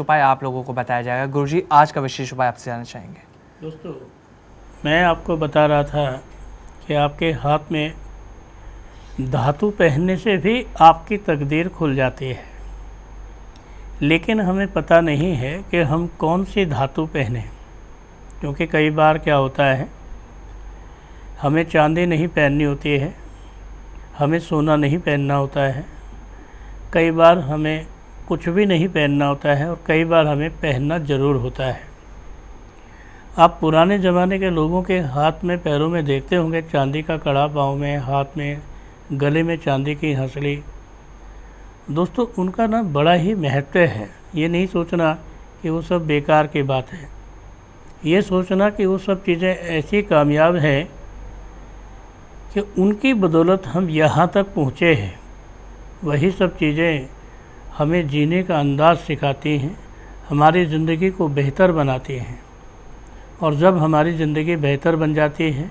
उपाय आप लोगों को बताया जाएगा। गुरुजी, आज का विशेष उपाय आपसे जानना चाहेंगे। दोस्तों, मैं आपको बता रहा था कि आपके हाथ में धातु पहनने से भी आपकी तकदीर खुल जाती है, लेकिन हमें पता नहीं है कि हम कौन सी धातु पहने। क्योंकि कई बार क्या होता है, हमें चांदी नहीं पहननी होती है, हमें सोना नहीं पहनना होता है, कई बार हमें कुछ भी नहीं पहनना होता है और कई बार हमें पहनना ज़रूर होता है। आप पुराने ज़माने के लोगों के हाथ में पैरों में देखते होंगे चांदी का कड़ा, पाँव में, हाथ में, गले में चांदी की हंसली। दोस्तों, उनका ना बड़ा ही महत्व है। ये नहीं सोचना कि वो सब बेकार की बात है, ये सोचना कि वो सब चीज़ें ऐसी कामयाब हैं कि उनकी बदौलत हम यहाँ तक पहुँचे हैं। वही सब चीज़ें हमें जीने का अंदाज़ सिखाती हैं, हमारी ज़िंदगी को बेहतर बनाती हैं। और जब हमारी ज़िंदगी बेहतर बन जाती है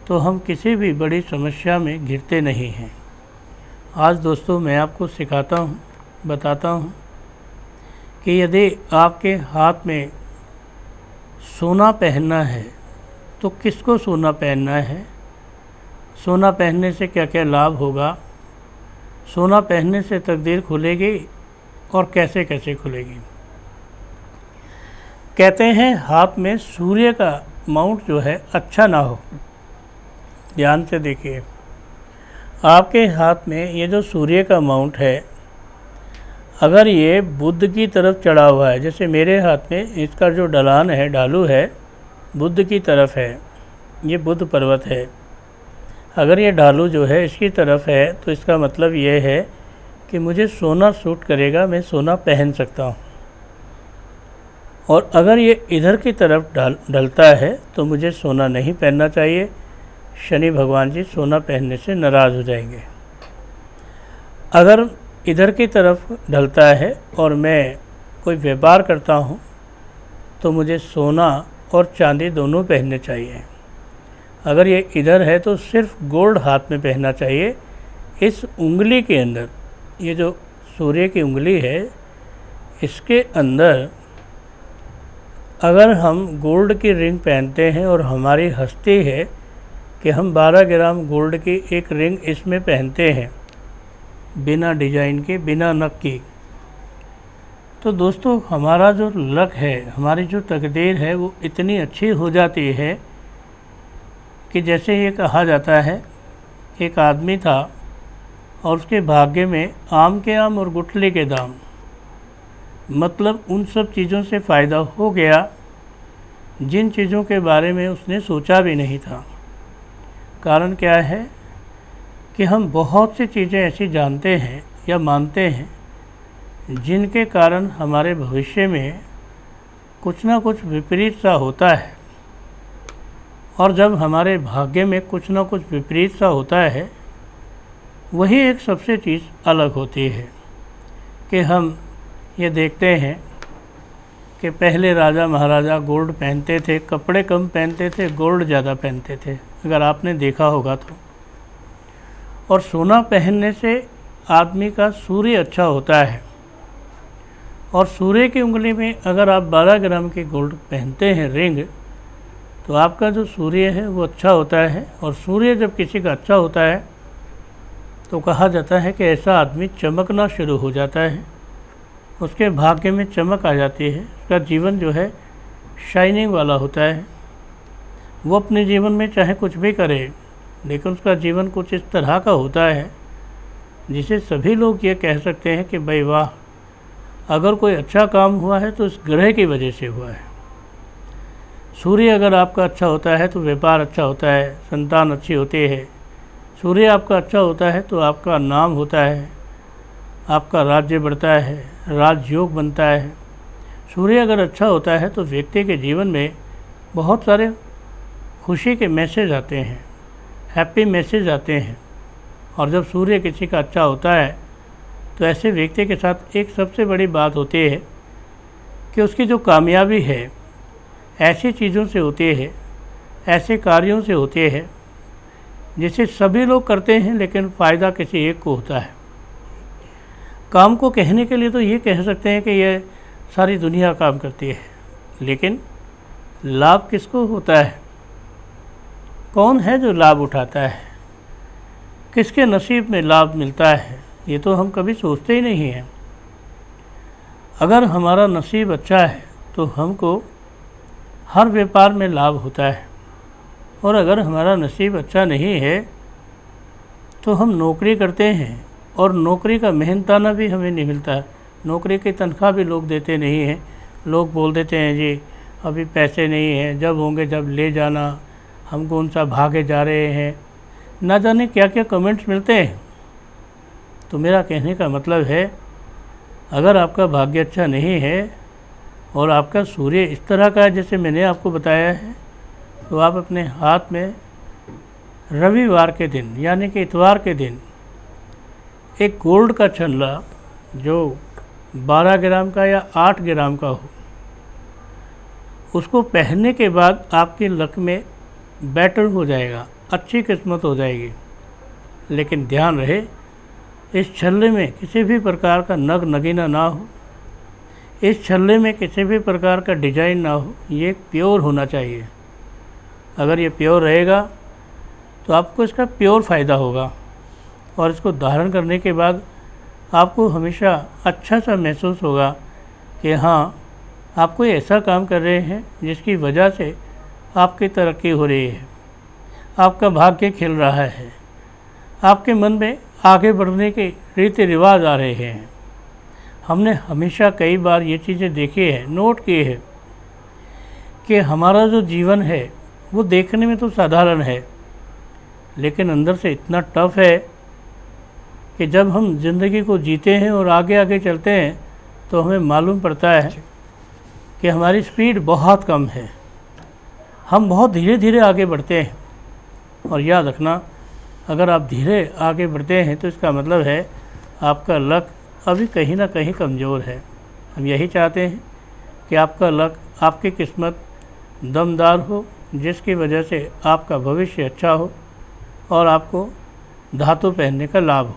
तो हम किसी भी बड़ी समस्या में घिरते नहीं हैं। आज दोस्तों, मैं आपको सिखाता हूँ, बताता हूँ कि यदि आपके हाथ में सोना पहनना है तो किसको सोना पहनना है, सोना पहनने से क्या क्या लाभ होगा, सोना पहनने से तकदीर खुलेगी और कैसे कैसे खुलेगी। कहते हैं हाथ में सूर्य का माउंट जो है अच्छा ना हो। ध्यान से देखिए, आपके हाथ में ये जो सूर्य का माउंट है, अगर ये बुध की तरफ चढ़ा हुआ है, जैसे मेरे हाथ में इसका जो ढलान है, ढालू है, बुध की तरफ है, ये बुध पर्वत है। अगर ये ढालू जो है इसकी तरफ है तो इसका मतलब ये है कि मुझे सोना सूट करेगा, मैं सोना पहन सकता हूँ। और अगर ये इधर की तरफ ढलता है तो मुझे सोना नहीं पहनना चाहिए। शनि भगवान जी सोना पहनने से नाराज़ हो जाएंगे। अगर इधर की तरफ ढलता है और मैं कोई व्यापार करता हूँ तो मुझे सोना और चांदी दोनों पहनने चाहिए। अगर ये इधर है तो सिर्फ गोल्ड हाथ में पहनना चाहिए। इस उंगली के अंदर, ये जो सूर्य की उंगली है, इसके अंदर अगर हम गोल्ड की रिंग पहनते हैं और हमारी हस्ती है कि हम 12 ग्राम गोल्ड की एक रिंग इसमें पहनते हैं, बिना डिजाइन के, बिना नग की, तो दोस्तों हमारा जो लक है, हमारी जो तकदीर है, वो इतनी अच्छी हो जाती है कि जैसे ये कहा जाता है, एक आदमी था और उसके भाग्य में आम के आम और गुठली के दाम। मतलब उन सब चीज़ों से फ़ायदा हो गया जिन चीज़ों के बारे में उसने सोचा भी नहीं था। कारण क्या है कि हम बहुत सी चीज़ें ऐसी जानते हैं या मानते हैं जिनके कारण हमारे भविष्य में कुछ ना कुछ विपरीत सा होता है। और जब हमारे भाग्य में कुछ ना कुछ विपरीत सा होता है, वही एक सबसे चीज़ अलग होती है कि हम ये देखते हैं कि पहले राजा महाराजा गोल्ड पहनते थे, कपड़े कम पहनते थे, गोल्ड ज़्यादा पहनते थे, अगर आपने देखा होगा तो। और सोना पहनने से आदमी का सूर्य अच्छा होता है। और सूर्य की उंगली में अगर आप 12 ग्राम की गोल्ड पहनते हैं रिंग, तो आपका जो सूर्य है वो अच्छा होता है। और सूर्य जब किसी का अच्छा होता है तो कहा जाता है कि ऐसा आदमी चमकना शुरू हो जाता है, उसके भाग्य में चमक आ जाती है, उसका जीवन जो है शाइनिंग वाला होता है। वो अपने जीवन में चाहे कुछ भी करे, लेकिन उसका जीवन कुछ इस तरह का होता है जिसे सभी लोग ये कह सकते हैं कि भाई वाह, अगर कोई अच्छा काम हुआ है तो इस ग्रह की वजह से हुआ है। सूर्य अगर आपका अच्छा होता है तो व्यापार अच्छा होता है, संतान अच्छी होती है। सूर्य आपका अच्छा होता है तो आपका नाम होता है, आपका राज्य बढ़ता है, राजयोग बनता है। सूर्य अगर अच्छा होता है तो व्यक्ति के जीवन में बहुत सारे खुशी के मैसेज आते हैं, हैप्पी मैसेज आते हैं। और जब सूर्य किसी का अच्छा होता है तो ऐसे व्यक्ति के साथ एक सबसे बड़ी बात होती है कि उसकी जो कामयाबी है ऐसी चीज़ों से होती है, ऐसे कार्यों से होती है जिसे सभी लोग करते हैं लेकिन फ़ायदा किसी एक को होता है। काम को कहने के लिए तो ये कह सकते हैं कि ये सारी दुनिया काम करती है, लेकिन लाभ किसको होता है? कौन है जो लाभ उठाता है? किसके नसीब में लाभ मिलता है? ये तो हम कभी सोचते ही नहीं हैं। अगर हमारा नसीब अच्छा है तो हमको हर व्यापार में लाभ होता है, और अगर हमारा नसीब अच्छा नहीं है तो हम नौकरी करते हैं और नौकरी का मेहनताना भी हमें नहीं मिलता है। नौकरी की तनख्वाह भी लोग देते नहीं हैं। लोग बोल देते हैं जी अभी पैसे नहीं हैं, जब होंगे जब ले जाना, हम कौन सा भागे जा रहे हैं, ना जाने क्या क्या कमेंट्स मिलते हैं। तो मेरा कहने का मतलब है, अगर आपका भाग्य अच्छा नहीं है और आपका सूर्य इस तरह का है जैसे मैंने आपको बताया है, तो आप अपने हाथ में रविवार के दिन यानी कि इतवार के दिन एक गोल्ड का छल्ला जो 12 ग्राम का या 8 ग्राम का हो, उसको पहनने के बाद आपकी लक में बेटर हो जाएगा, अच्छी किस्मत हो जाएगी। लेकिन ध्यान रहे, इस छल्ले में किसी भी प्रकार का नग नगीना ना हो, इस छल्ले में किसी भी प्रकार का डिजाइन ना हो, ये प्योर होना चाहिए। अगर ये प्योर रहेगा तो आपको इसका प्योर फ़ायदा होगा, और इसको धारण करने के बाद आपको हमेशा अच्छा सा महसूस होगा कि हाँ, आप कोई ऐसा काम कर रहे हैं जिसकी वजह से आपकी तरक्की हो रही है, आपका भाग्य खिल रहा है, आपके मन में आगे बढ़ने के रीति रिवाज आ रहे हैं। हमने हमेशा कई बार ये चीज़ें देखी है, नोट किए हैं कि हमारा जो जीवन है वो देखने में तो साधारण है, लेकिन अंदर से इतना टफ है कि जब हम ज़िंदगी को जीते हैं और आगे आगे चलते हैं तो हमें मालूम पड़ता है कि हमारी स्पीड बहुत कम है, हम बहुत धीरे धीरे आगे बढ़ते हैं। और याद रखना, अगर आप धीरे आगे बढ़ते हैं तो इसका मतलब है आपका लक अभी कहीं ना कहीं कमज़ोर है। हम यही चाहते हैं कि आपका लक, आपकी किस्मत दमदार हो, जिसकी वजह से आपका भविष्य अच्छा हो और आपको धातु पहनने का लाभ हो।